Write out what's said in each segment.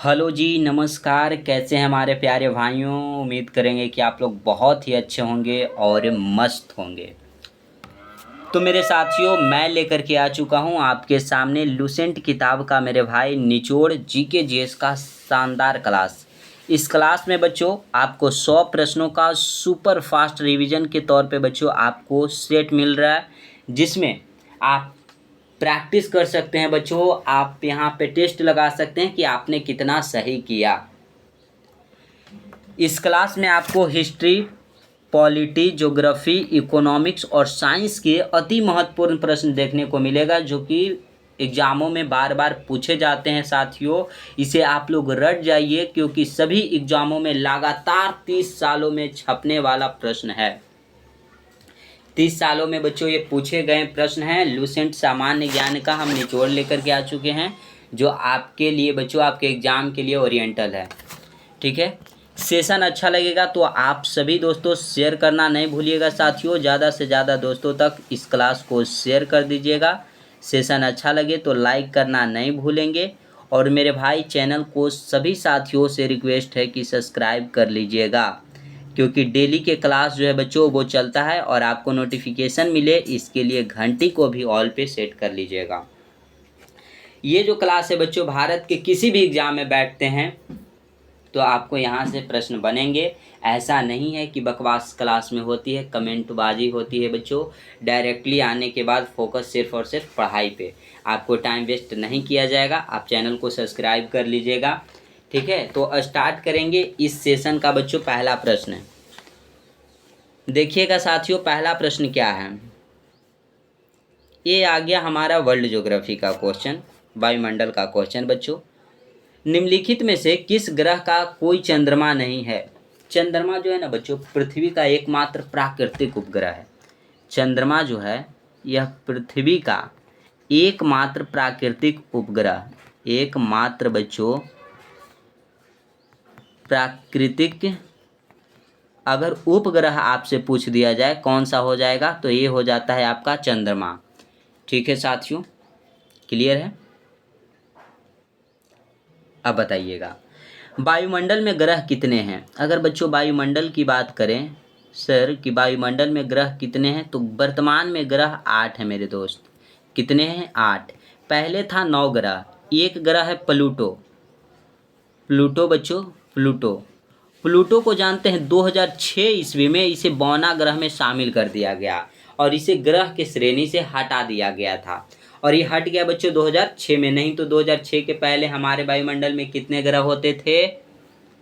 Hello जी, नमस्कार। कैसे हैं हमारे प्यारे भाइयों। उम्मीद करेंगे कि आप लोग बहुत ही अच्छे होंगे और मस्त होंगे। तो मेरे साथियों, मैं लेकर के आ चुका हूं आपके सामने लूसेंट किताब का मेरे भाई निचोड़ जीके जीएस का शानदार क्लास। इस क्लास में बच्चों आपको 100 प्रश्नों का सुपर फास्ट रिवीजन के तौर पे बच्चों आपको सेट मिल रहा है, जिसमें आप प्रैक्टिस कर सकते हैं बच्चों। आप यहाँ पे टेस्ट लगा सकते हैं कि आपने कितना सही किया। इस क्लास में आपको हिस्ट्री, पॉलिटी, ज्योग्राफी, इकोनॉमिक्स और साइंस के अति महत्वपूर्ण प्रश्न देखने को मिलेगा, जो कि एग्ज़ामों में बार बार पूछे जाते हैं साथियों। इसे आप लोग रट जाइए, क्योंकि सभी एग्ज़ामों में लगातार 30 सालों में छपने वाला प्रश्न है। 30 सालों में बच्चों ये पूछे गए प्रश्न हैं। लूसेंट सामान्य ज्ञान का हम निचोड़ लेकर के आ चुके हैं, जो आपके लिए बच्चों आपके एग्ज़ाम के लिए ओरिएंटल है। ठीक है, सेशन अच्छा लगेगा तो आप सभी दोस्तों शेयर करना नहीं भूलिएगा साथियों। ज़्यादा से ज़्यादा दोस्तों तक इस क्लास को शेयर कर दीजिएगा। सेशन अच्छा लगे तो लाइक करना नहीं भूलेंगे। और मेरे भाई चैनल को सभी साथियों से रिक्वेस्ट है कि सब्सक्राइब कर लीजिएगा, क्योंकि डेली के क्लास जो है बच्चों वो चलता है और आपको नोटिफिकेशन मिले इसके लिए घंटी को भी ऑल पे सेट कर लीजिएगा। ये जो क्लास है बच्चों भारत के किसी भी एग्ज़ाम में बैठते हैं तो आपको यहाँ से प्रश्न बनेंगे। ऐसा नहीं है कि बकवास क्लास में होती है, कमेंटबाजी होती है बच्चों। डायरेक्टली आने के बाद फोकस सिर्फ और सिर्फ पढ़ाई पे। आपको टाइम वेस्ट नहीं किया जाएगा। आप चैनल को सब्सक्राइब कर लीजिएगा। ठीक है, तो स्टार्ट करेंगे इस सेशन का बच्चों। पहला प्रश्न देखिएगा साथियों। पहला प्रश्न क्या है, ये आ गया हमारा वर्ल्ड ज्योग्राफी का क्वेश्चन, वायुमंडल का क्वेश्चन बच्चों। निम्नलिखित में से किस ग्रह का कोई चंद्रमा नहीं है। चंद्रमा जो है ना बच्चों पृथ्वी का एकमात्र प्राकृतिक उपग्रह है। चंद्रमा जो है यह पृथ्वी का एकमात्र प्राकृतिक उपग्रह, एकमात्र बच्चों प्राकृतिक अगर उपग्रह आपसे पूछ दिया जाए कौन सा हो जाएगा, तो ये हो जाता है आपका चंद्रमा। ठीक है साथियों, क्लियर है। अब बताइएगा वायुमंडल में ग्रह कितने हैं। अगर बच्चों वायुमंडल की बात करें सर कि वायुमंडल में ग्रह कितने हैं, तो वर्तमान में ग्रह 8 हैं मेरे दोस्त। कितने हैं? 8। पहले था 9 ग्रह। एक ग्रह है प्लूटो। प्लूटो बच्चों, प्लूटो प्लूटो को जानते हैं 2006 ईस्वी में इसे बौना ग्रह में शामिल कर दिया गया और इसे ग्रह के श्रेणी से हटा दिया गया था। और ये हट गया बच्चों 2006 में। नहीं तो 2006 के पहले हमारे वायुमंडल में कितने ग्रह होते थे?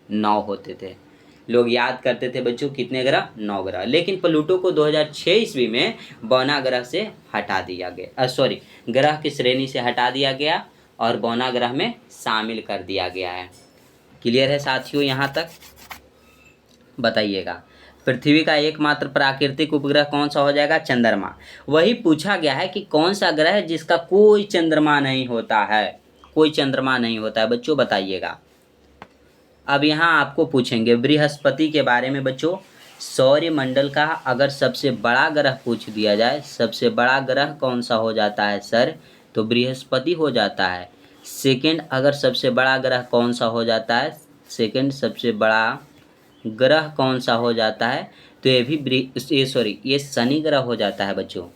9 होते थे। लोग याद करते थे बच्चों कितने ग्रह? 9 ग्रह। लेकिन प्लूटो को 2006 ईस्वी में बौना ग्रह से हटा दिया गया, सॉरी ग्रह की श्रेणी से हटा दिया गया और बौना ग्रह में शामिल कर दिया गया है। क्लियर है साथियों यहाँ तक? बताइएगा पृथ्वी का एकमात्र प्राकृतिक उपग्रह कौन सा हो जाएगा? चंद्रमा। वही पूछा गया है कि कौन सा ग्रह है जिसका कोई चंद्रमा नहीं होता है। कोई चंद्रमा नहीं होता है बच्चों, बताइएगा। अब यहाँ आपको पूछेंगे बृहस्पति के बारे में बच्चों। सौरमंडल का अगर सबसे बड़ा ग्रह पूछ दिया जाए, सबसे बड़ा ग्रह कौन सा हो जाता है सर? तो बृहस्पति हो जाता है। सेकंड अगर सबसे बड़ा ग्रह कौन सा हो जाता है? सेकंड सबसे बड़ा ग्रह कौन सा हो जाता है? तो ये शनि ग्रह हो जाता है बच्चों।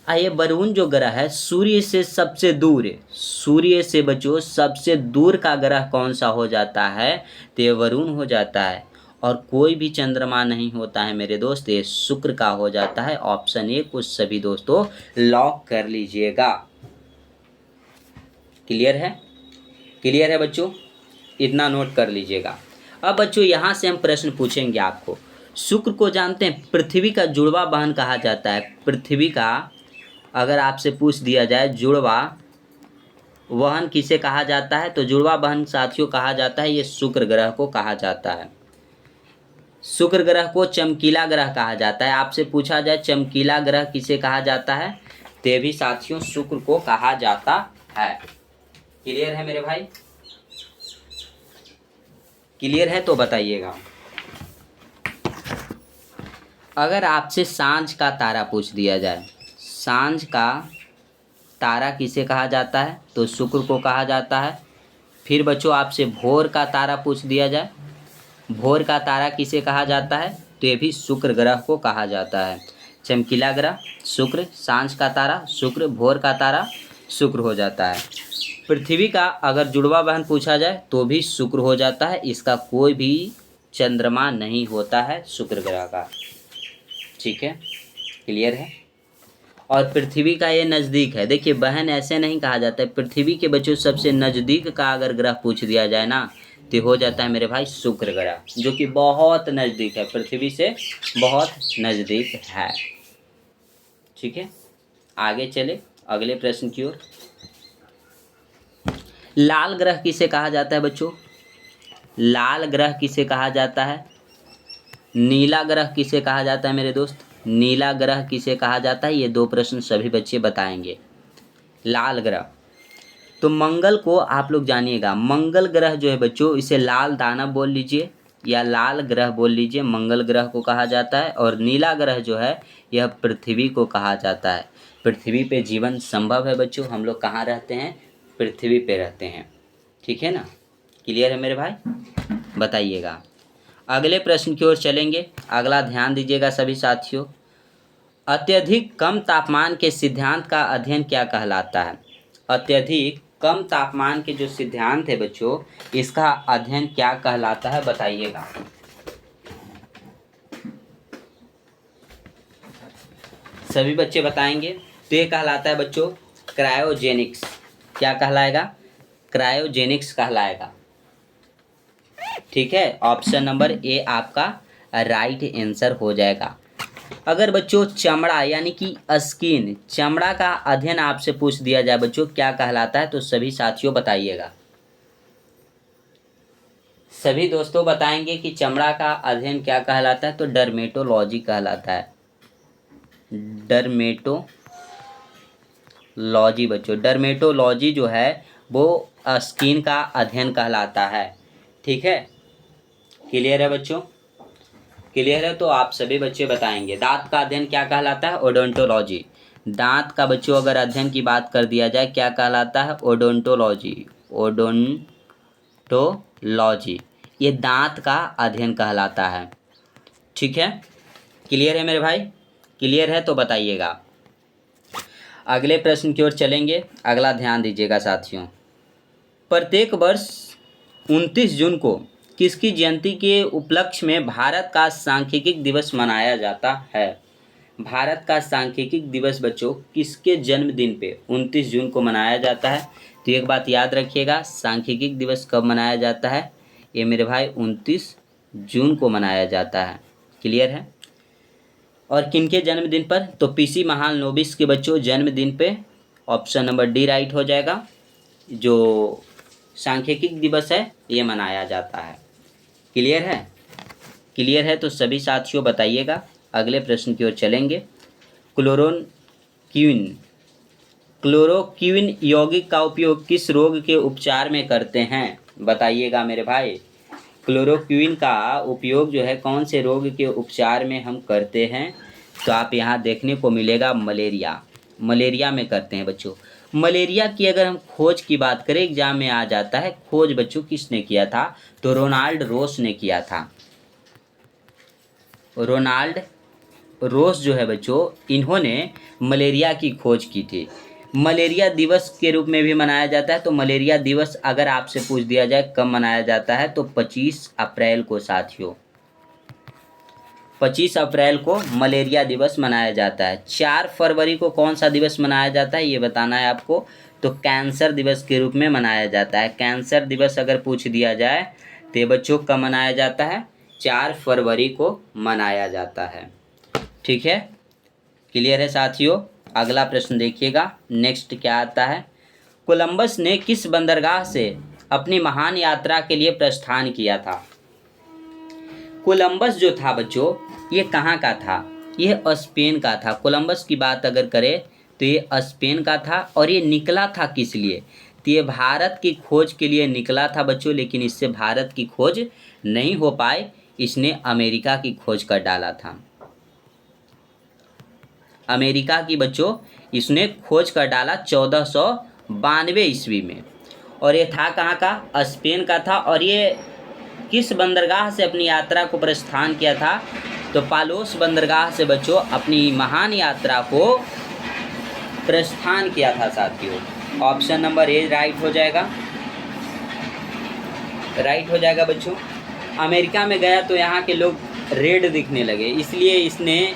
ये वरुण जो ग्रह है सूर्य से सबसे दूर है। सूर्य से बच्चों सबसे दूर का ग्रह कौन सा हो जाता है? तो ये वरुण हो जाता है। और कोई भी चंद्रमा नहीं होता है मेरे दोस्त, ये शुक्र का हो जाता है। ऑप्शन ए को सभी दोस्तों लॉक कर लीजिएगा। क्लियर है? क्लियर है बच्चों? इतना नोट कर लीजिएगा। अब बच्चों यहाँ से हम प्रश्न पूछेंगे आपको। शुक्र को जानते हैं पृथ्वी का जुड़वा बहन कहा जाता है। पृथ्वी का अगर आपसे पूछ दिया जाए जुड़वा वहन किसे कहा जाता है, तो जुड़वा बहन साथियों कहा जाता है ये शुक्र ग्रह को कहा जाता है। शुक्र ग्रह को चमकीला ग्रह कहा जाता है। आपसे पूछा जाए चमकीला ग्रह किसे कहा जाता है, ते भी साथियों शुक्र को कहा जाता है। क्लियर है मेरे भाई? क्लियर है तो बताइएगा। अगर आपसे सांझ का तारा पूछ दिया जाए, सांझ का तारा किसे कहा जाता है, तो शुक्र को कहा जाता है। फिर बच्चों आपसे भोर का तारा पूछ दिया जाए, भोर का तारा किसे कहा जाता है, तो ये भी शुक्र ग्रह को कहा जाता है। चमकीला ग्रह शुक्र, सांझ का तारा शुक्र, भोर का तारा शुक्र हो जाता है। पृथ्वी का अगर जुड़वा बहन पूछा जाए तो भी शुक्र हो जाता है, इसका कोई भी चंद्रमा नहीं होता है शुक्र ग्रह का। ठीक है, क्लियर है। और पृथ्वी का ये नज़दीक है, देखिए बहन ऐसे नहीं कहा जाता है, पृथ्वी के बच्चों सबसे नज़दीक का अगर ग्रह पूछ दिया जाए ना तो हो जाता है मेरे भाई शुक्र ग्रह, जो कि बहुत नज़दीक है, पृथ्वी से बहुत नज़दीक है। ठीक है, आगे चले अगले प्रश्न की ओर। लाल ग्रह किसे कहा जाता है बच्चों, लाल ग्रह किसे कहा जाता है, नीला ग्रह किसे कहा जाता है मेरे दोस्त, नीला ग्रह किसे कहा जाता है, ये दो प्रश्न सभी बच्चे बताएंगे। लाल ग्रह, तो मंगल को आप लोग जानिएगा, मंगल ग्रह जो है बच्चों इसे लाल दानव बोल लीजिए या लाल ग्रह बोल लीजिए, मंगल ग्रह को कहा जाता है। और नीला ग्रह जो है यह पृथ्वी को कहा जाता है। पृथ्वी पे जीवन संभव है बच्चों, हम लोग कहाँ रहते हैं, पृथ्वी पे रहते हैं। ठीक है ना, क्लियर है मेरे भाई, बताइएगा। अगले प्रश्न की ओर चलेंगे, अगला ध्यान दीजिएगा सभी साथियों। अत्यधिक कम तापमान के सिद्धांत का अध्ययन क्या कहलाता है, अत्यधिक कम तापमान के जो सिद्धांत है बच्चों इसका अध्ययन क्या कहलाता है, बताइएगा। सभी बच्चे बताएंगे, तो ये कहलाता है बच्चों क्रायोजेनिक्स। क्या कहलाएगा, क्रायोजेनिक्स कहलाएगा। ठीक है, ऑप्शन नंबर ए आपका राइट आंसर हो जाएगा। अगर बच्चों चमड़ा यानी कि स्किन, चमड़ा का अध्ययन आपसे पूछ दिया जाए बच्चों क्या कहलाता है, तो सभी साथियों बताइएगा। सभी दोस्तों बताएंगे कि चमड़ा का अध्ययन क्या कहलाता है, तो डर्मेटोलॉजी कहलाता है। डर्मेटोलॉजी बच्चों, डर्मेटोलॉजी जो है वो स्किन का अध्ययन कहलाता है। ठीक है, क्लियर है बच्चों, क्लियर है। तो आप सभी बच्चे बताएंगे दांत का अध्ययन क्या कहलाता है, ओडोंटोलॉजी। दांत का बच्चों अगर अध्ययन की बात कर दिया जाए क्या कहलाता है, ओडोंटोलॉजी। ओडोंटोलॉजी ये दांत का अध्ययन कहलाता है। ठीक है, क्लियर है मेरे भाई, क्लियर है तो बताइएगा। अगले प्रश्न की ओर चलेंगे, अगला ध्यान दीजिएगा साथियों। प्रत्येक वर्ष 29 जून को किसकी जयंती के उपलक्ष्य में भारत का सांख्यिकी दिवस मनाया जाता है, भारत का सांख्यिकी दिवस बच्चों किसके जन्मदिन पे 29 जून को मनाया जाता है। तो एक बात याद रखिएगा, सांख्यिकी दिवस कब मनाया जाता है, ये मेरे भाई 29 जून को मनाया जाता है। क्लियर है। और किनके जन्मदिन पर, तो पीसी महालनोबिस के बच्चों जन्मदिन पे, ऑप्शन नंबर डी राइट हो जाएगा। जो सांख्यिकी दिवस है ये मनाया जाता है। क्लियर है, क्लियर है तो सभी साथियों बताइएगा। अगले प्रश्न की ओर चलेंगे। क्लोरोक्विन यौगिक का उपयोग किस रोग के उपचार में करते हैं, बताइएगा मेरे भाई। क्लोरोक्विन का उपयोग जो है कौन से रोग के उपचार में हम करते हैं, तो आप यहाँ देखने को मिलेगा मलेरिया, मलेरिया में करते हैं बच्चों। मलेरिया की अगर हम खोज की बात करें, एग्जाम में आ जाता है, खोज बच्चों किसने किया था, तो रोनाल्ड रोस ने किया था। रोनाल्ड रोस जो है बच्चों इन्होंने मलेरिया की खोज की थी। मलेरिया दिवस के रूप में भी मनाया जाता है। तो मलेरिया दिवस अगर आपसे पूछ दिया जाए कब मनाया जाता है, तो 25 अप्रैल को साथियों, 25 अप्रैल को मलेरिया दिवस मनाया जाता है। 4 फरवरी को कौन सा दिवस मनाया जाता है ये बताना है आपको, तो कैंसर दिवस के रूप में मनाया जाता है। कैंसर दिवस अगर पूछ दिया जाए तो बच्चों कब मनाया जाता है, 4 फरवरी को मनाया जाता है। ठीक है, क्लियर है साथियों। अगला प्रश्न देखिएगा, नेक्स्ट क्या आता है। कोलंबस ने किस बंदरगाह से अपनी महान यात्रा के लिए प्रस्थान किया था। कोलंबस जो था बच्चों ये कहाँ का था, ये स्पेन का था। कोलंबस की बात अगर करें तो ये स्पेन का था। और ये निकला था किस लिए, तो ये भारत की खोज के लिए निकला था बच्चों, लेकिन इससे भारत की खोज नहीं हो पाई, इसने अमेरिका की खोज कर डाला था। अमेरिका की बच्चों इसने खोज कर डाला 1492 ईस्वी में। और ये था कहाँ का? स्पेन का था। और ये किस बंदरगाह से अपनी यात्रा को प्रस्थान किया था? तो पालोस बंदरगाह से बच्चों अपनी महान यात्रा को प्रस्थान किया था साथियों। ऑप्शन नंबर ए राइट हो जाएगा, राइट हो जाएगा बच्चों। अमेरिका में गया तो यहाँ के लोग रेड दिखने लगे, इसलिए इसने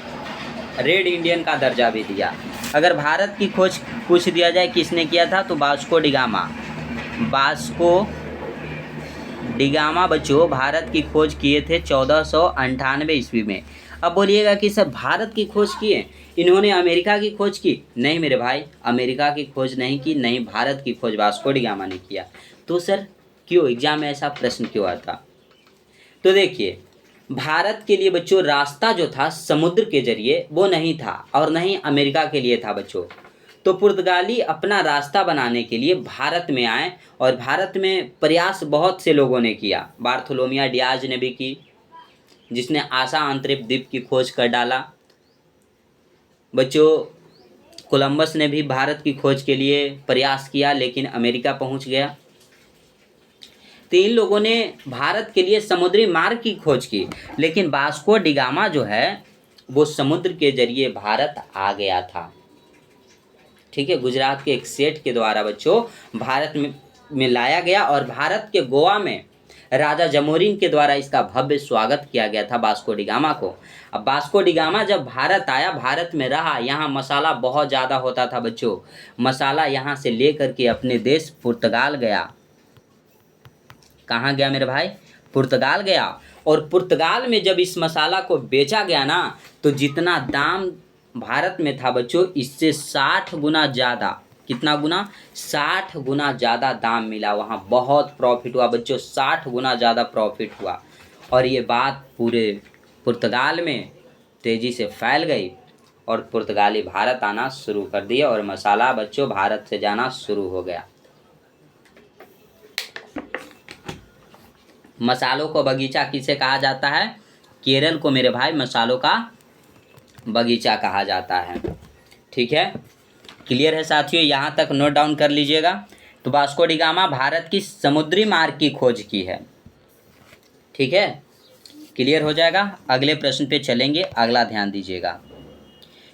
रेड इंडियन का दर्जा भी दिया। अगर भारत की खोज पूछ दिया जाए किसने किया था, तो वास्को डिगामा। वास्को डिगामा बच्चों भारत की खोज किए थे 1498 ईस्वी में। अब बोलिएगा कि सर भारत की खोज किए, इन्होंने अमेरिका की खोज की? नहीं मेरे भाई, अमेरिका की खोज नहीं की, नहीं भारत की खोज वास्को डिगामा ने किया। तो सर क्यों एग्जाम में ऐसा प्रश्न क्यों आता? तो देखिए, भारत के लिए बच्चों रास्ता जो था समुद्र के जरिए वो नहीं था, और नहीं अमेरिका के लिए था बच्चों। तो पुर्तगाली अपना रास्ता बनाने के लिए भारत में आए, और भारत में प्रयास बहुत से लोगों ने किया। बार्थोलोमियो डियाज ने भी की, जिसने आशा अंतरिक्ष द्वीप की खोज कर डाला। बच्चों कोलंबस ने भी भारत की खोज के लिए प्रयास किया, लेकिन अमेरिका पहुंच गया। तो इन लोगों ने भारत के लिए समुद्री मार्ग की खोज की, लेकिन वास्को डिगामा जो है वो समुद्र के जरिए भारत आ गया था। ठीक है, गुजरात के एक सेठ के द्वारा बच्चों भारत में लाया गया, और भारत के गोवा में राजा जमोरिन के द्वारा इसका भव्य स्वागत किया गया था वास्को डिगामा को। अब वास्को डिगामा जब भारत आया, भारत में रहा, यहाँ मसाला बहुत ज़्यादा होता था बच्चों। मसाला यहाँ से लेकर के अपने देश पुर्तगाल गया। कहाँ गया मेरे भाई? पुर्तगाल गया। और पुर्तगाल में जब इस मसाला को बेचा गया ना, तो जितना दाम भारत में था बच्चों, इससे 60 गुना ज़्यादा, कितना गुना? 60 गुना ज़्यादा दाम मिला वहाँ। बहुत प्रॉफिट हुआ बच्चों, 60 गुना ज़्यादा प्रॉफिट हुआ। और ये बात पूरे पुर्तगाल में तेज़ी से फैल गई, और पुर्तगाली भारत आना शुरू कर दिया, और मसाला बच्चों भारत से जाना शुरू हो गया। मसालों को बगीचा किसे कहा जाता है? केरल को मेरे भाई मसालों का बगीचा कहा जाता है। ठीक है, क्लियर है साथियों? यहाँ तक नोट डाउन कर लीजिएगा। तो वास्को डिगामा भारत की समुद्री मार्ग की खोज की है। ठीक है, क्लियर हो जाएगा। अगले प्रश्न पे चलेंगे, अगला ध्यान दीजिएगा।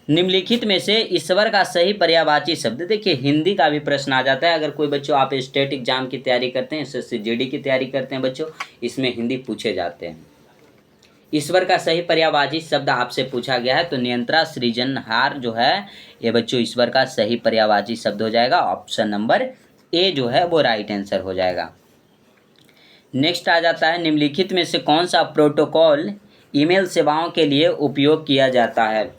निम्नलिखित में से ईश्वर का सही पर्यायवाची शब्द, देखिए हिंदी का भी प्रश्न आ जाता है। अगर कोई बच्चों आप स्टेट एग्जाम की तैयारी करते हैं, एसएससी जीडी की तैयारी करते हैं बच्चों, इसमें हिंदी पूछे जाते हैं। ईश्वर का सही पर्यायवाची शब्द आपसे पूछा गया है, तो नियंत्रण सृजनहार जो है ये बच्चों ईश्वर का सही पर्यायवाची शब्द हो जाएगा। ऑप्शन नंबर ए जो है वो राइट आंसर हो जाएगा। नेक्स्ट आ जाता है, निम्नलिखित में से कौन सा प्रोटोकॉल ईमेल सेवाओं के लिए उपयोग किया जाता है?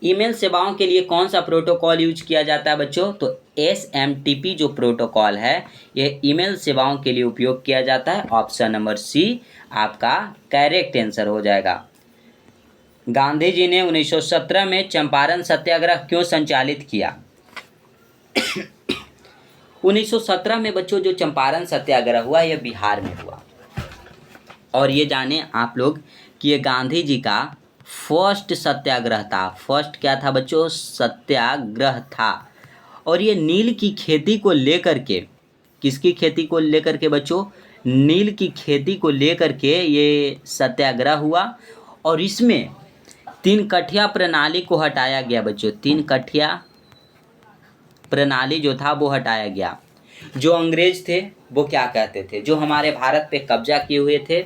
ईमेल सेवाओं के लिए कौन सा प्रोटोकॉल यूज किया जाता है बच्चों? तो SMTP जो प्रोटोकॉल है ये ईमेल सेवाओं के लिए उपयोग किया जाता है। ऑप्शन नंबर सी आपका करेक्ट आंसर हो जाएगा। गांधी जी ने 1917 में चंपारण सत्याग्रह क्यों संचालित किया? 1917 में बच्चों जो चंपारण सत्याग्रह हुआ यह बिहार में हुआ, और ये जाने आप लोग कि ये गांधी जी का फर्स्ट सत्याग्रह था। फर्स्ट क्या था बच्चों? सत्याग्रह था। और ये नील की खेती को लेकर के, किसकी खेती को लेकर के बच्चों? नील की खेती को लेकर के ये सत्याग्रह हुआ, और इसमें 3 कठिया प्रणाली को हटाया गया बच्चों। 3 कठिया प्रणाली जो था वो हटाया गया। जो अंग्रेज थे वो क्या कहते थे, जो हमारे भारत पे कब्जा किए हुए थे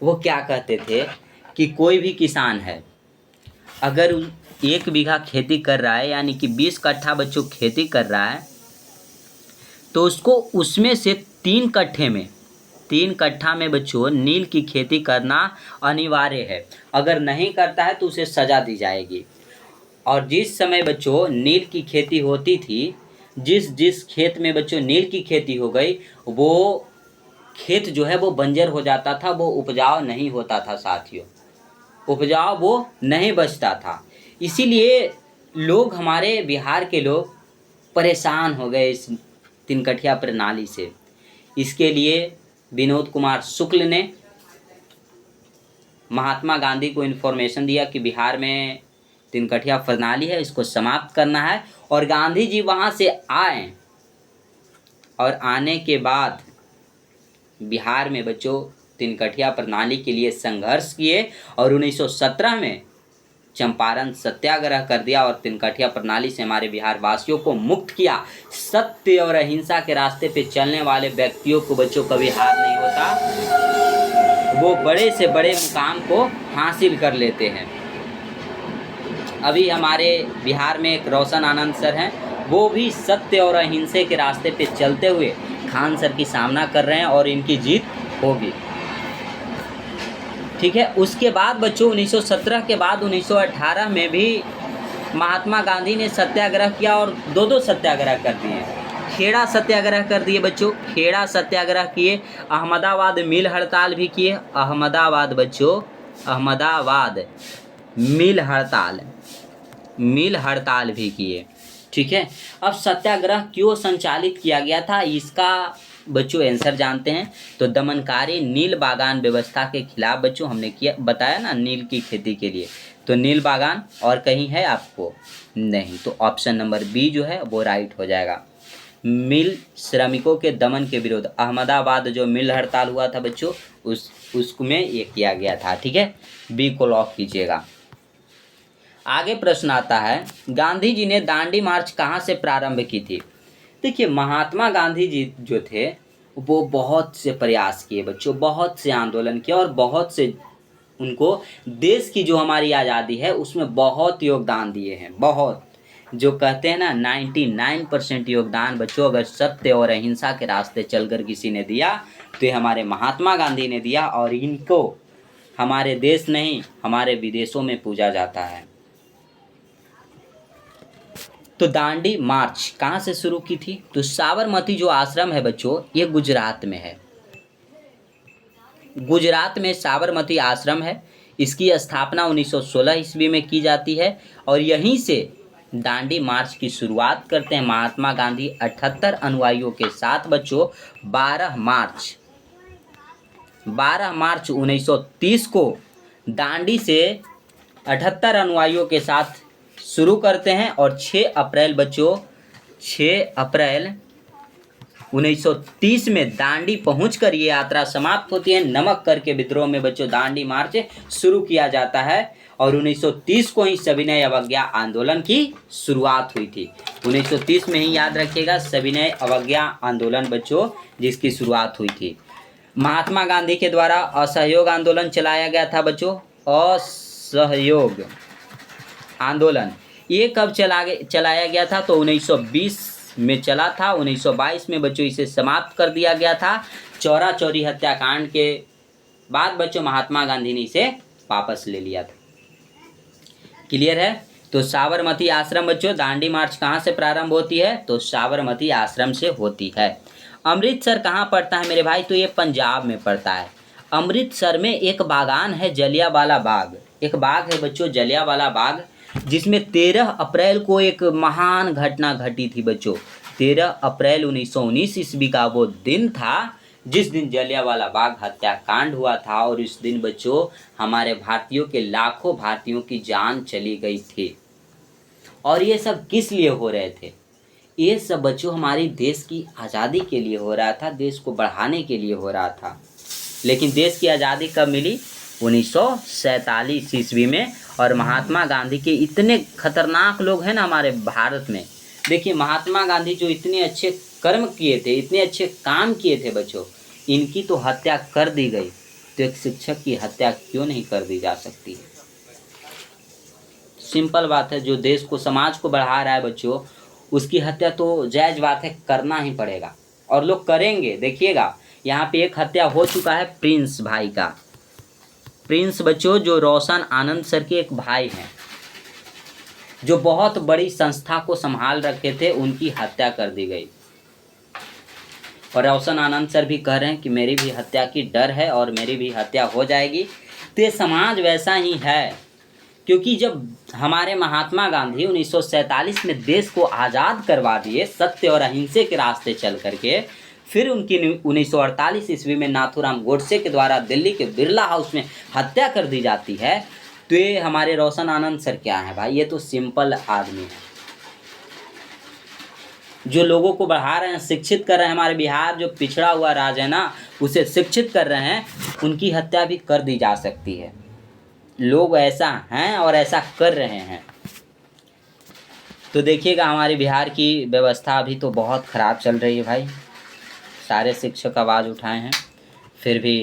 वो क्या कहते थे कि कोई भी किसान है अगर 1 बीघा खेती कर रहा है, यानी कि 20 कट्ठा बच्चों खेती कर रहा है, तो उसको उसमें से 3 कट्ठा में बच्चों नील की खेती करना अनिवार्य है। अगर नहीं करता है तो उसे सज़ा दी जाएगी। और जिस समय बच्चों नील की खेती होती थी, जिस खेत में बच्चों नील की खेती हो गई, वो खेत जो है वो बंजर हो जाता था, वो उपजाऊ नहीं होता था साथियों, उपजाऊ वो नहीं बचता था। इसीलिए लोग, हमारे बिहार के लोग परेशान हो गए इस 3 कठिया प्रणाली से। इसके लिए विनोद कुमार शुक्ल ने महात्मा गांधी को इन्फॉर्मेशन दिया कि बिहार में 3 कठिया प्रणाली है, इसको समाप्त करना है। और गांधी जी वहाँ से आए और आने के बाद बिहार में बच्चों तिनकठिया प्रणाली के लिए संघर्ष किए और 1917 में चंपारण सत्याग्रह कर दिया और तिनकठिया प्रणाली से हमारे बिहार वासियों को मुक्त किया। सत्य और अहिंसा के रास्ते पे चलने वाले व्यक्तियों को बच्चों कभी हार नहीं होता, वो बड़े से बड़े मुकाम को हासिल कर लेते हैं। अभी हमारे बिहार में एक रोशन आनंद सर हैं, वो भी सत्य और अहिंसे के रास्ते पे चलते हुए खान सर की सामना कर रहे हैं और इनकी जीत होगी। ठीक है। उसके बाद बच्चों 1917 के बाद 1918 में भी महात्मा गांधी ने सत्याग्रह किया और दो सत्याग्रह कर दिए। खेड़ा सत्याग्रह कर दिए बच्चों, खेड़ा सत्याग्रह किए। अहमदाबाद मिल हड़ताल भी किए। अहमदाबाद बच्चों, अहमदाबाद मिल हड़ताल भी किए। ठीक है। अब सत्याग्रह क्यों संचालित किया गया था, इसका बच्चों आंसर जानते हैं। तो दमनकारी नील बागान व्यवस्था के खिलाफ बच्चों हमने किया, बताया ना, नील की खेती के लिए। तो नील बागान और कहीं है आपको नहीं, तो ऑप्शन नंबर बी जो है वो राइट हो जाएगा। मिल श्रमिकों के दमन के विरोध, अहमदाबाद जो मिल हड़ताल हुआ था बच्चों, उसमें ये किया गया था। ठीक है, बी को लॉक कीजिएगा। आगे प्रश्न आता है, गांधी जी ने दांडी मार्च कहाँ से प्रारंभ की थी। देखिए, महात्मा गांधी जी जो थे वो बहुत से प्रयास किए बच्चों, बहुत से आंदोलन किए और बहुत से उनको देश की जो हमारी आज़ादी है उसमें बहुत योगदान दिए हैं। बहुत, जो कहते हैं ना 99% योगदान बच्चों अगर सत्य और अहिंसा के रास्ते चलकर किसी ने दिया तो ये हमारे महात्मा गांधी ने दिया, और इनको हमारे देश नहीं हमारे विदेशों में पूजा जाता है। तो दांडी मार्च कहाँ से शुरू की थी, तो साबरमती जो आश्रम है बच्चों ये गुजरात में है। गुजरात में साबरमती आश्रम है, इसकी स्थापना 1916 ईस्वी में की जाती है और यहीं से दांडी मार्च की शुरुआत करते हैं महात्मा गांधी 78 अनुयायियों के साथ बच्चों। 12 मार्च 1930 को दांडी से 78 अनुयायियों के साथ शुरू करते हैं और 6 अप्रैल बच्चों 6 अप्रैल 1930 में दांडी पहुंचकर ये यात्रा समाप्त होती है। नमक कर के विद्रोह में बच्चों दांडी मार्च शुरू किया जाता है और 1930 को ही सविनय अवज्ञा आंदोलन की शुरुआत हुई थी। 1930 में ही याद रखिएगा सविनय अवज्ञा आंदोलन बच्चों जिसकी शुरुआत हुई थी। महात्मा गांधी के द्वारा असहयोग आंदोलन चलाया गया था बच्चों। असहयोग आंदोलन ये कब चलाया गया था, तो 1920 में चला था। 1922 में बच्चों इसे समाप्त कर दिया गया था। चौरा चौरी हत्याकांड के बाद बच्चों महात्मा गांधी ने इसे वापस ले लिया था। क्लियर है। तो साबरमती आश्रम बच्चों, दांडी मार्च कहाँ से प्रारंभ होती है, तो साबरमती आश्रम से होती है। अमृतसर कहाँ पड़ता है मेरे भाई, तो ये पंजाब में पड़ता है। अमृतसर में एक बागान है जलियांवाला बाग, एक बाग है बच्चों जलियांवाला बाग, जिसमें 13 अप्रैल को एक महान घटना घटी थी बच्चों। 13 अप्रैल 1919 ईस्वी का वो दिन था जिस दिन जलियांवाला बाग हत्याकांड हुआ था और इस दिन बच्चों हमारे भारतीयों के लाखों भारतीयों की जान चली गई थी। और ये सब किस लिए हो रहे थे, ये सब बच्चों हमारी देश की आज़ादी के लिए हो रहा था, देश को बढ़ाने के लिए हो रहा था। लेकिन देश की आज़ादी कब मिली, 1947 ईस्वी में। और महात्मा गांधी के इतने खतरनाक लोग हैं ना हमारे भारत में। देखिए, महात्मा गांधी जो इतने अच्छे कर्म किए थे, इतने अच्छे काम किए थे बच्चों, इनकी तो हत्या कर दी गई, तो एक शिक्षक की हत्या क्यों नहीं कर दी जा सकती है। सिंपल बात है, जो देश को समाज को बढ़ा रहा है बच्चों उसकी हत्या तो जायज़ बात है, करना ही पड़ेगा और लोग करेंगे। देखिएगा यहाँ पे एक हत्या हो चुका है प्रिंस भाई का। प्रिंस बच्चों जो रोशन आनंद सर के एक भाई हैं, जो बहुत बड़ी संस्था को संभाल रखे थे, उनकी हत्या कर दी गई। और रोशन आनंद सर भी कह रहे हैं कि मेरी भी हत्या की डर है और मेरी भी हत्या हो जाएगी। तो ये समाज वैसा ही है, क्योंकि जब हमारे महात्मा गांधी 1947 में देश को आज़ाद करवा दिए सत्य और अहिंसे के रास्ते चल करके, फिर उनकी 1948 ईस्वी में नाथूराम गोडसे के द्वारा दिल्ली के बिरला हाउस में हत्या कर दी जाती है। तो ये हमारे रोशन आनंद सर क्या है भाई, ये तो सिंपल आदमी है। जो लोगों को बढ़ा रहे हैं, शिक्षित कर रहे हैं, हमारे बिहार जो पिछड़ा हुआ राज्य है ना, उसे शिक्षित कर रहे हैं, उनकी हत्या भी कर दी जा सकती है। लोग ऐसा हैं और ऐसा कर रहे हैं। तो देखिएगा हमारे बिहार की व्यवस्था अभी तो बहुत ख़राब चल रही है भाई। सारे शिक्षक आवाज़ उठाए हैं, फिर भी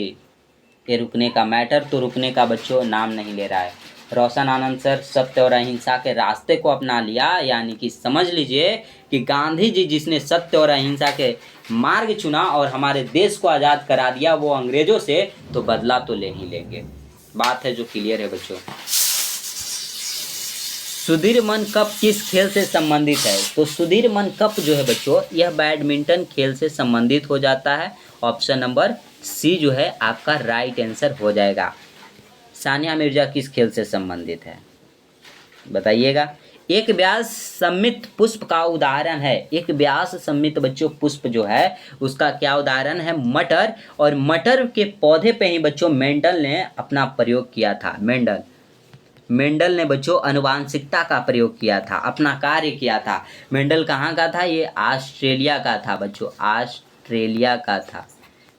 ये रुकने का मैटर तो रुकने का बच्चों नाम नहीं ले रहा है। रोशन आनंद सर सत्य और अहिंसा के रास्ते को अपना लिया, यानी कि समझ लीजिए कि गांधी जी जिसने सत्य और अहिंसा के मार्ग चुना और हमारे देश को आज़ाद करा दिया, वो अंग्रेज़ों से तो बदला तो ले ही लेंगे। बात है जो क्लियर है बच्चों। सुधीर मन कप किस खेल से संबंधित है? तो सुधीर मन कप जो है बच्चों, यह बैडमिंटन खेल से संबंधित हो जाता है। ऑप्शन नंबर सी जो है आपका राइट आंसर हो जाएगा। सानिया मिर्जा किस खेल से संबंधित है बताइएगा। एक व्यास सम्मित पुष्प का उदाहरण है। एक व्यास सम्मित बच्चों पुष्प जो है उसका क्या उदाहरण है? मटर। और मटर के पौधे पे ही बच्चों मेंडल ने अपना प्रयोग किया था। मेंडल ने बच्चों आनुवांशिकता का प्रयोग किया था, अपना कार्य किया था। मेंडल कहाँ का था? ये ऑस्ट्रेलिया का था बच्चों, ऑस्ट्रेलिया का था।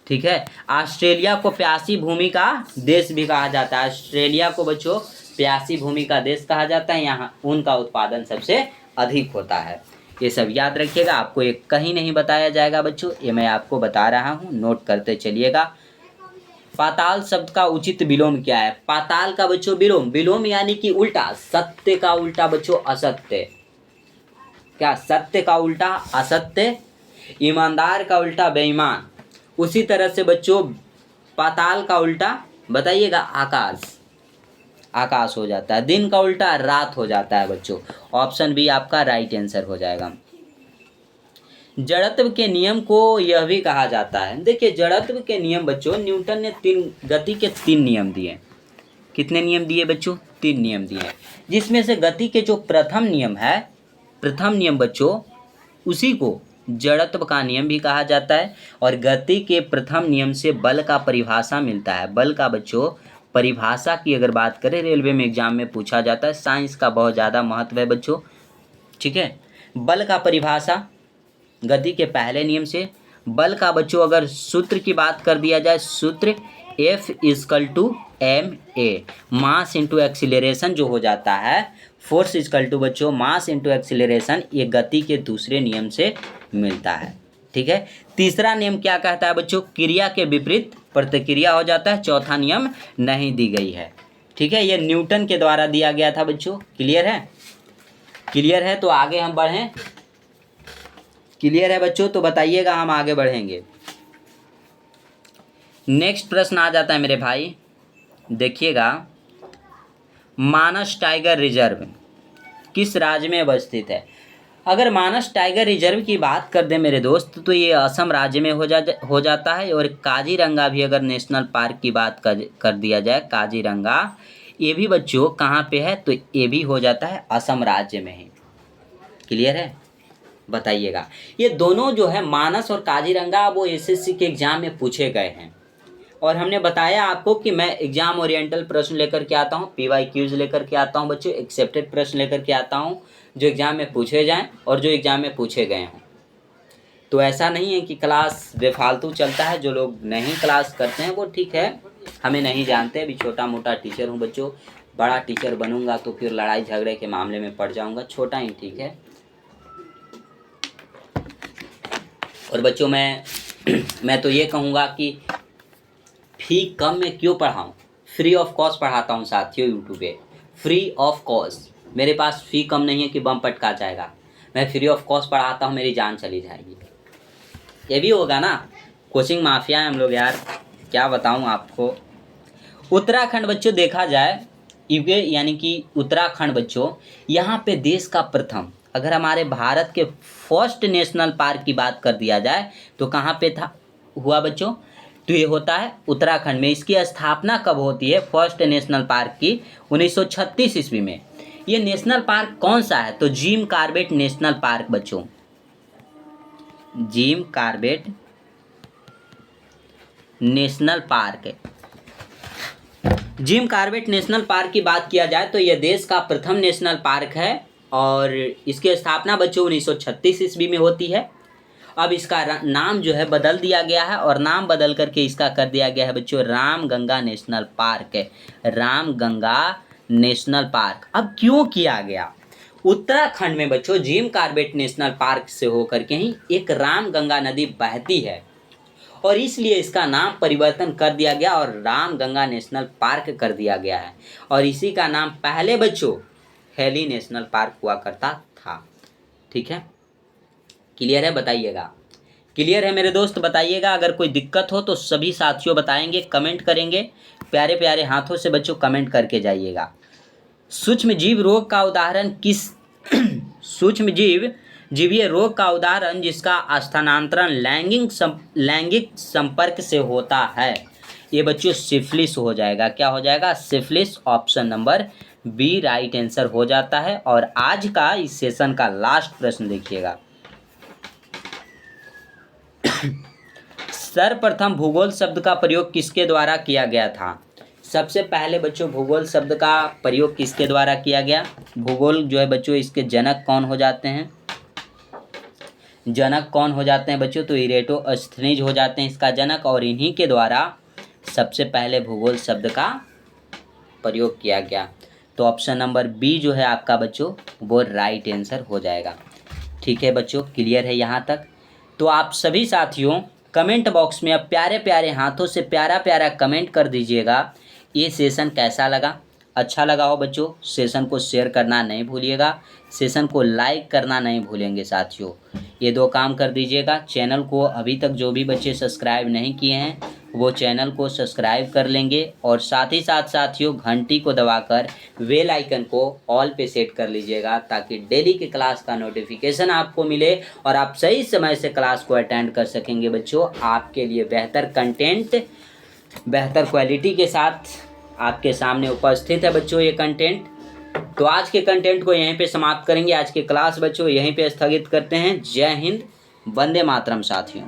ठीक है, ऑस्ट्रेलिया को प्यासी भूमि का देश भी कहा जाता है। ऑस्ट्रेलिया को बच्चों प्यासी भूमि का देश कहा जाता है। यहाँ ऊन का उत्पादन सबसे अधिक होता है। ये सब याद रखिएगा, आपको ये कहीं नहीं बताया जाएगा बच्चों, ये मैं आपको बता रहा हूँ, नोट करते चलिएगा। पाताल शब्द का उचित विलोम क्या है? पाताल का बच्चों विलोम यानी कि उल्टा। सत्य का उल्टा बच्चों असत्य। क्या? सत्य का उल्टा असत्य, ईमानदार का उल्टा बेईमान। उसी तरह से बच्चों पाताल का उल्टा बताइएगा आकाश हो जाता है। दिन का उल्टा रात हो जाता है बच्चों। ऑप्शन बी आपका राइट आंसर हो जाएगा। जड़त्व के नियम को यह भी कहा जाता है। देखिए जड़त्व के नियम बच्चों, न्यूटन ने गति के 3 नियम दिए। कितने नियम दिए बच्चों? 3 नियम दिए, जिसमें से गति के जो प्रथम नियम बच्चों, उसी को जड़त्व का नियम भी कहा जाता है। और गति के प्रथम नियम से बल का परिभाषा मिलता है। बल का बच्चों परिभाषा की अगर बात करें, रेलवे में एग्जाम में पूछा जाता है, साइंस का बहुत ज़्यादा महत्व है बच्चों। ठीक है, बल का परिभाषा गति के पहले नियम से। बल का बच्चों अगर सूत्र की बात कर दिया जाए, सूत्र F = ma, mass into acceleration जो हो जाता है, फोर्स = बच्चों मास इंटू एक्सीलरेशन, ये गति के दूसरे नियम से मिलता है। ठीक है, तीसरा नियम क्या कहता है बच्चों? क्रिया के विपरीत प्रतिक्रिया हो जाता है। चौथा नियम नहीं दी गई है। ठीक है, ये न्यूटन के द्वारा दिया गया था बच्चों। क्लियर है? क्लियर है तो आगे हम बढ़ें। क्लियर है बच्चों तो बताइएगा, हम आगे बढ़ेंगे। नेक्स्ट प्रश्न आ जाता है मेरे भाई, देखिएगा। मानस टाइगर रिजर्व किस राज्य में अवस्थित है? अगर मानस टाइगर रिजर्व की बात कर दें मेरे दोस्त, तो ये असम राज्य में हो जाता है। और काजीरंगा भी अगर नेशनल पार्क की बात कर दिया जाए, काजीरंगा ये भी बच्चों कहाँ पे है? तो ये भी हो जाता है असम राज्य में ही। क्लियर है? बताइएगा। ये दोनों जो है मानस और काजीरंगा, वो एसएससी के एग्जाम में पूछे गए हैं। और हमने बताया आपको कि मैं एग्जाम ओरिएंटल प्रश्न लेकर के आता हूँ, PYQs लेकर के आता हूँ बच्चों, एक्सेप्टेड प्रश्न लेकर के आता हूँ जो एग्जाम में पूछे जाएं और जो एग्जाम में पूछे गए हों। तो ऐसा नहीं है कि क्लास बेफालतू चलता है। जो लोग नहीं क्लास करते हैं वो ठीक है, हमें नहीं जानते। अभी छोटा मोटा टीचर हूँ बच्चों, बड़ा टीचर बनूंगा तो फिर लड़ाई झगड़े के मामले में पड़ जाऊँगा। छोटा ही ठीक है। और बच्चों मैं तो ये कहूँगा कि फ़ी कम में क्यों पढ़ाऊँ, फ्री ऑफ कॉस्ट पढ़ाता हूँ साथियों यूट्यूब पे, फ्री ऑफ कॉस्ट। मेरे पास फ़ी कम नहीं है कि बम पटका जाएगा। मैं फ्री ऑफ कॉस्ट पढ़ाता हूँ, मेरी जान चली जाएगी। ये भी होगा ना, कोचिंग माफिया है हम लोग यार, क्या बताऊँ आपको। उत्तराखंड बच्चों देखा जाए, यूके यानी कि उत्तराखंड बच्चों, यहाँ पे देश का प्रथम, अगर हमारे भारत के फर्स्ट नेशनल पार्क की बात कर दिया जाए तो कहाँ पे हुआ बच्चों? तो ये होता है उत्तराखंड में। इसकी स्थापना कब होती है फर्स्ट नेशनल पार्क की? 1936 ईस्वी में। ये नेशनल पार्क कौन सा है? तो जिम कॉर्बेट नेशनल पार्क बच्चों, Jim Corbett national park. Jim Corbett national park की बात किया जाए तो यह देश का प्रथम नेशनल पार्क है और इसकी स्थापना बच्चों 1936 ईस्वी में होती है। अब इसका नाम जो है बदल दिया गया है और नाम बदल करके इसका कर दिया गया है बच्चों रामगंगा नेशनल पार्क है, रामगंगा नेशनल पार्क। अब क्यों किया गया? उत्तराखंड में बच्चों जिम कॉर्बेट नेशनल पार्क से होकर के ही एक रामगंगा नदी बहती है और इसलिए इसका नाम परिवर्तन कर दिया गया और रामगंगा नेशनल पार्क कर दिया गया है। और इसी का नाम पहले बच्चों हैली नेशनल पार्क हुआ करता था। ठीक है, क्लियर है? बताइएगा। क्लियर है मेरे दोस्त? बताइएगा। अगर कोई दिक्कत हो तो सभी साथियों बताएंगे, कमेंट करेंगे, प्यारे प्यारे हाथों से बच्चों कमेंट करके जाइएगा। सूक्ष्म जीव रोग का उदाहरण किस सूक्ष्म जीवीय रोग का उदाहरण जिसका स्थानांतरण लैंगिक संपर्क से होता है, ये बच्चों सिफिलिस हो जाएगा। क्या हो जाएगा? Syphilis. Option number b right answer हो जाता है। और आज का इस सेशन का लास्ट प्रश्न देखिएगा। सर्वप्रथम भूगोल शब्द का प्रयोग किसके द्वारा किया गया था? सबसे पहले बच्चों भूगोल शब्द का प्रयोग किसके द्वारा किया गया? भूगोल जो है बच्चों इसके जनक कौन हो जाते हैं? जनक कौन हो जाते हैं बच्चों? तो इरेटोस्थनीज हो जाते हैं इसका जनक, और इन्हीं के द्वारा सबसे पहले भूगोल शब्द का प्रयोग किया गया। तो ऑप्शन नंबर बी जो है आपका बच्चों वो राइट आंसर हो जाएगा। ठीक है बच्चों, क्लियर है यहाँ तक? तो आप सभी साथियों कमेंट बॉक्स में अब प्यारे प्यारे हाथों से प्यारा प्यारा कमेंट कर दीजिएगा। ये सेशन कैसा लगा? अच्छा लगा हो बच्चों, सेशन को शेयर करना नहीं भूलिएगा, सेशन को लाइक करना नहीं भूलेंगे साथियों। ये दो काम कर दीजिएगा। चैनल को अभी तक जो भी बच्चे सब्सक्राइब नहीं किए हैं वो चैनल को सब्सक्राइब कर लेंगे और साथ ही साथ साथियों घंटी को दबाकर बेल आइकन को ऑल पे सेट कर लीजिएगा ताकि डेली की क्लास का नोटिफिकेशन आपको मिले और आप सही समय से क्लास को अटेंड कर सकेंगे बच्चों। आपके लिए बेहतर कंटेंट बेहतर क्वालिटी के साथ आपके सामने उपस्थित है बच्चों ये कंटेंट। तो आज के कंटेंट को यहीं पे समाप्त करेंगे। आज की क्लास बच्चों यहीं पे स्थगित करते हैं। जय हिंद, वंदे मातरम साथियों।